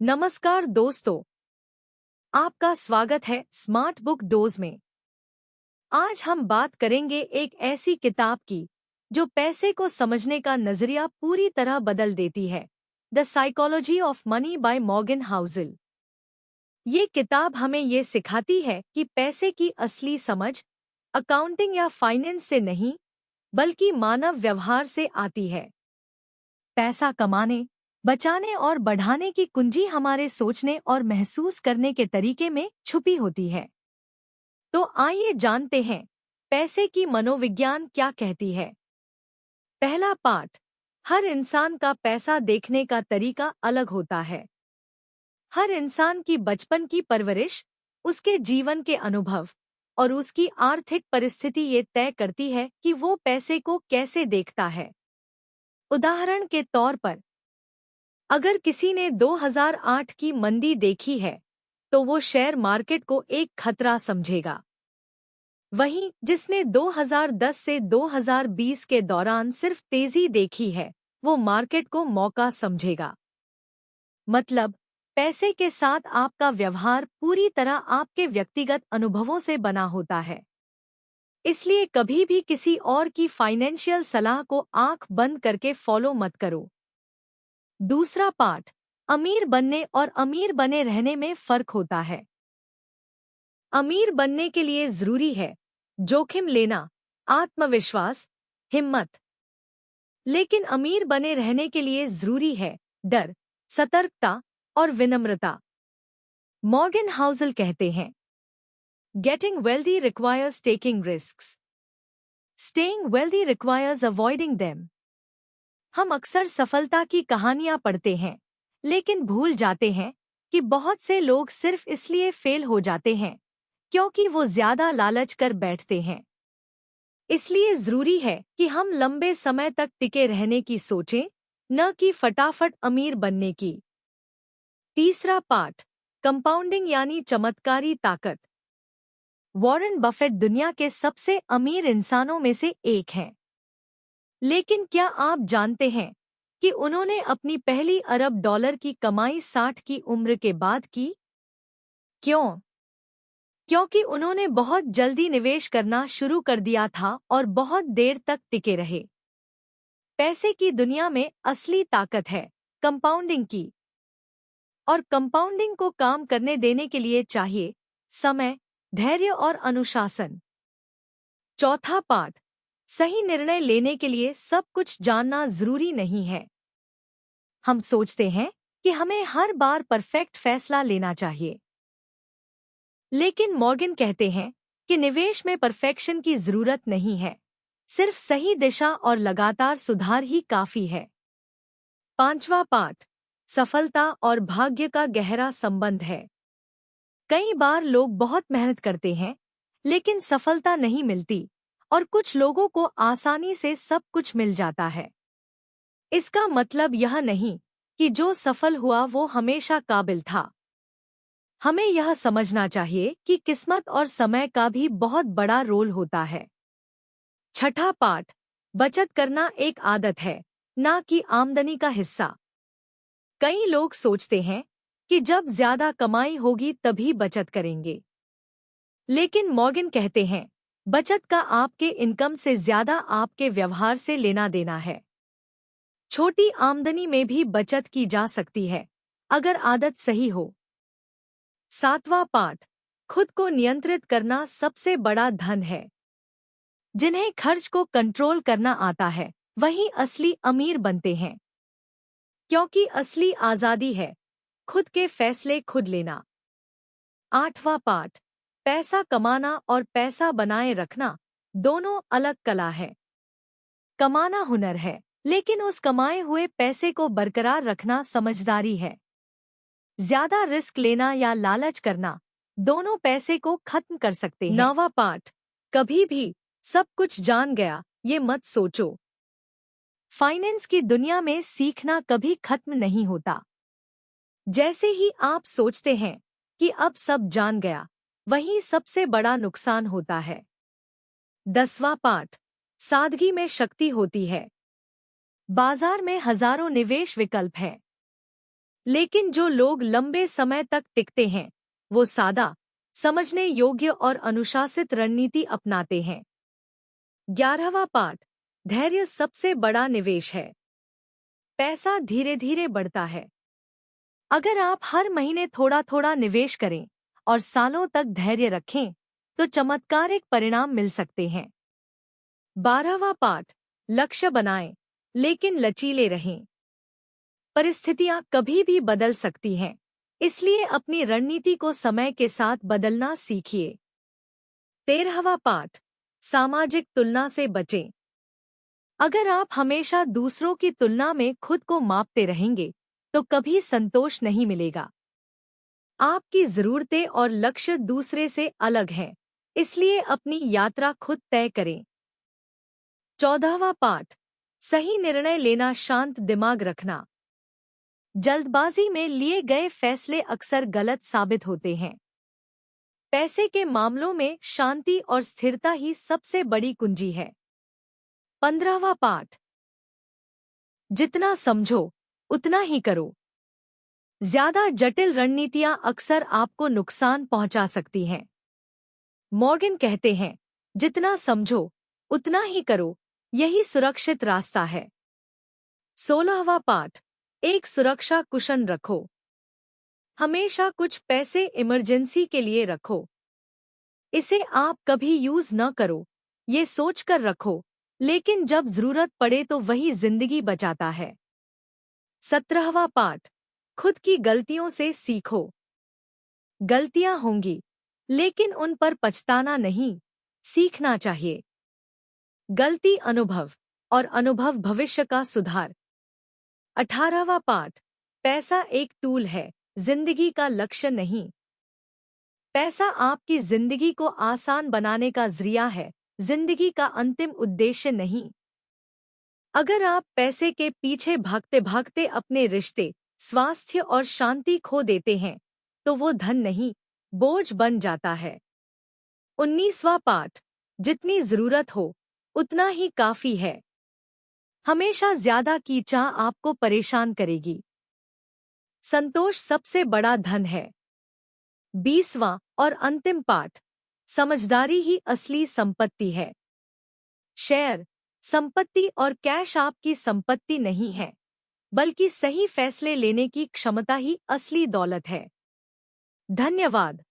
नमस्कार दोस्तों, आपका स्वागत है स्मार्ट बुक डोज में। आज हम बात करेंगे एक ऐसी किताब की जो पैसे को समझने का नजरिया पूरी तरह बदल देती है। The psychology of money by Morgan Housel. ये किताब हमें ये सिखाती है कि पैसे की असली समझ अकाउंटिंग या फाइनेंस से नहीं, बल्कि मानव व्यवहार से आती है। पैसा कमाने, बचाने और बढ़ाने की कुंजी हमारे सोचने और महसूस करने के तरीके में छुपी होती है। तो आइए जानते हैं, पैसे की मनोविज्ञान क्या कहती है। पहला पार्ट, हर इंसान का पैसा देखने का तरीका अलग होता है। हर इंसान की बचपन की परवरिश, उसके जीवन के अनुभव और उसकी आर्थिक परिस्थिति ये तय करती है कि वो पैसे को कैसे देखता है। उदाहरण के तौर पर, अगर किसी ने 2008 की मंदी देखी है, तो वो शेयर मार्केट को एक खतरा समझेगा। वहीं जिसने 2010 से 2020 के दौरान सिर्फ तेजी देखी है, वो मार्केट को मौका समझेगा। मतलब, पैसे के साथ आपका व्यवहार पूरी तरह आपके व्यक्तिगत अनुभवों से बना होता है। इसलिए कभी भी किसी और की फाइनेंशियल सलाह को आंख बंद करके फॉलो मत करो। दूसरा पार्ट, अमीर बनने और अमीर बने रहने में फर्क होता है। अमीर बनने के लिए जरूरी है जोखिम लेना, आत्मविश्वास, हिम्मत। लेकिन अमीर बने रहने के लिए जरूरी है डर, सतर्कता और विनम्रता। मॉर्गन हाउसेल कहते हैं, getting wealthy requires taking risks, staying wealthy requires avoiding them. हम अक्सर सफलता की कहानियां पढ़ते हैं, लेकिन भूल जाते हैं कि बहुत से लोग सिर्फ इसलिए फेल हो जाते हैं क्योंकि वो ज्यादा लालच कर बैठते हैं। इसलिए जरूरी है कि हम लंबे समय तक टिके रहने की सोचें, न कि फटाफट अमीर बनने की। तीसरा पार्ट, कंपाउंडिंग यानी चमत्कारी ताकत। वॉरेन बफेट दुनिया के सबसे अमीर इंसानों में से एक हैं। लेकिन क्या आप जानते हैं कि उन्होंने अपनी पहली अरब डॉलर की कमाई 60 की उम्र के बाद की? क्यों? क्योंकि उन्होंने बहुत जल्दी निवेश करना शुरू कर दिया था और बहुत देर तक टिके रहे। पैसे की दुनिया में असली ताकत है कंपाउंडिंग की, और कंपाउंडिंग को काम करने देने के लिए चाहिए समय, धैर्य और अनुशासन। चौथा पार्ट, सही निर्णय लेने के लिए सब कुछ जानना जरूरी नहीं है। हम सोचते हैं कि हमें हर बार परफेक्ट फैसला लेना चाहिए, लेकिन मॉर्गन कहते हैं कि निवेश में परफेक्शन की जरूरत नहीं है, सिर्फ सही दिशा और लगातार सुधार ही काफी है। पांचवा पार्ट, सफलता और भाग्य का गहरा संबंध है। कई बार लोग बहुत मेहनत करते हैं, लेकिन सफलता नहीं मिलती, और कुछ लोगों को आसानी से सब कुछ मिल जाता है। इसका मतलब यह नहीं कि जो सफल हुआ वो हमेशा काबिल था। हमें यह समझना चाहिए कि किस्मत और समय का भी बहुत बड़ा रोल होता है। छठा पार्ट, बचत करना एक आदत है, ना कि आमदनी का हिस्सा। कई लोग सोचते हैं कि जब ज्यादा कमाई होगी तभी बचत करेंगे, लेकिन मॉर्गन कहते हैं, बचत का आपके इनकम से ज्यादा आपके व्यवहार से लेना देना है। छोटी आमदनी में भी बचत की जा सकती है, अगर आदत सही हो। सातवां पार्ट, खुद को नियंत्रित करना सबसे बड़ा धन है। जिन्हें खर्च को कंट्रोल करना आता है, वही असली अमीर बनते हैं। क्योंकि असली आजादी है खुद के फैसले खुद लेना। आठवां पार्ट, पैसा कमाना और पैसा बनाए रखना दोनों अलग कला है। कमाना हुनर है, लेकिन उस कमाए हुए पैसे को बरकरार रखना समझदारी है। ज्यादा रिस्क लेना या लालच करना दोनों पैसे को खत्म कर सकते हैं। नौवां पार्ट, कभी भी सब कुछ जान गया ये मत सोचो। फाइनेंस की दुनिया में सीखना कभी खत्म नहीं होता। जैसे ही आप सोचते हैं कि अब सब जान गया, वही सबसे बड़ा नुकसान होता है। 10वां पार्ट, सादगी में शक्ति होती है। बाजार में हजारों निवेश विकल्प हैं, लेकिन जो लोग लंबे समय तक टिकते हैं वो सादा, समझने योग्य और अनुशासित रणनीति अपनाते हैं। 11वां पाठ, धैर्य सबसे बड़ा निवेश है। पैसा धीरे धीरे बढ़ता है। अगर आप हर महीने थोड़ा थोड़ा निवेश करें और सालों तक धैर्य रखें तो चमत्कारिक परिणाम मिल सकते हैं। 12वां पाठ, लक्ष्य बनाएं लेकिन लचीले रहें। परिस्थितियां कभी भी बदल सकती हैं, इसलिए अपनी रणनीति को समय के साथ बदलना सीखिए। 13वां पाठ, सामाजिक तुलना से बचें। अगर आप हमेशा दूसरों की तुलना में खुद को मापते रहेंगे तो कभी संतोष नहीं मिलेगा। आपकी जरूरतें और लक्ष्य दूसरे से अलग हैं, इसलिए अपनी यात्रा खुद तय करें। 14वां पाठ, सही निर्णय लेना, शांत दिमाग रखना। जल्दबाजी में लिए गए फैसले अक्सर गलत साबित होते हैं। पैसे के मामलों में शांति और स्थिरता ही सबसे बड़ी कुंजी है। 15वां पाठ, जितना समझो उतना ही करो। ज्यादा जटिल रणनीतियां अक्सर आपको नुकसान पहुंचा सकती हैं। मॉर्गन कहते हैं, जितना समझो उतना ही करो, यही सुरक्षित रास्ता है। 16वां पाठ, एक सुरक्षा कुशन रखो। हमेशा कुछ पैसे इमरजेंसी के लिए रखो। इसे आप कभी यूज न करो, ये सोचकर रखो, लेकिन जब जरूरत पड़े तो वही जिंदगी बचाता है। 17वां पाठ, खुद की गलतियों से सीखो। गलतियां होंगी, लेकिन उन पर पछताना नहीं, सीखना चाहिए। गलती अनुभव और अनुभव भविष्य का सुधार। 18वां पाठ, पैसा एक टूल है, जिंदगी का लक्ष्य नहीं। पैसा आपकी जिंदगी को आसान बनाने का जरिया है, जिंदगी का अंतिम उद्देश्य नहीं। अगर आप पैसे के पीछे भागते भागते अपने रिश्ते, स्वास्थ्य और शांति खो देते हैं तो वो धन नहीं, बोझ बन जाता है। 19वां पाठ, जितनी जरूरत हो उतना ही काफी है। हमेशा ज्यादा की चाह आपको परेशान करेगी। संतोष सबसे बड़ा धन है। 20वां और अंतिम पाठ, समझदारी ही असली संपत्ति है। शेयर, संपत्ति और कैश आपकी संपत्ति नहीं है, बल्कि सही फैसले लेने की क्षमता ही असली दौलत है। धन्यवाद।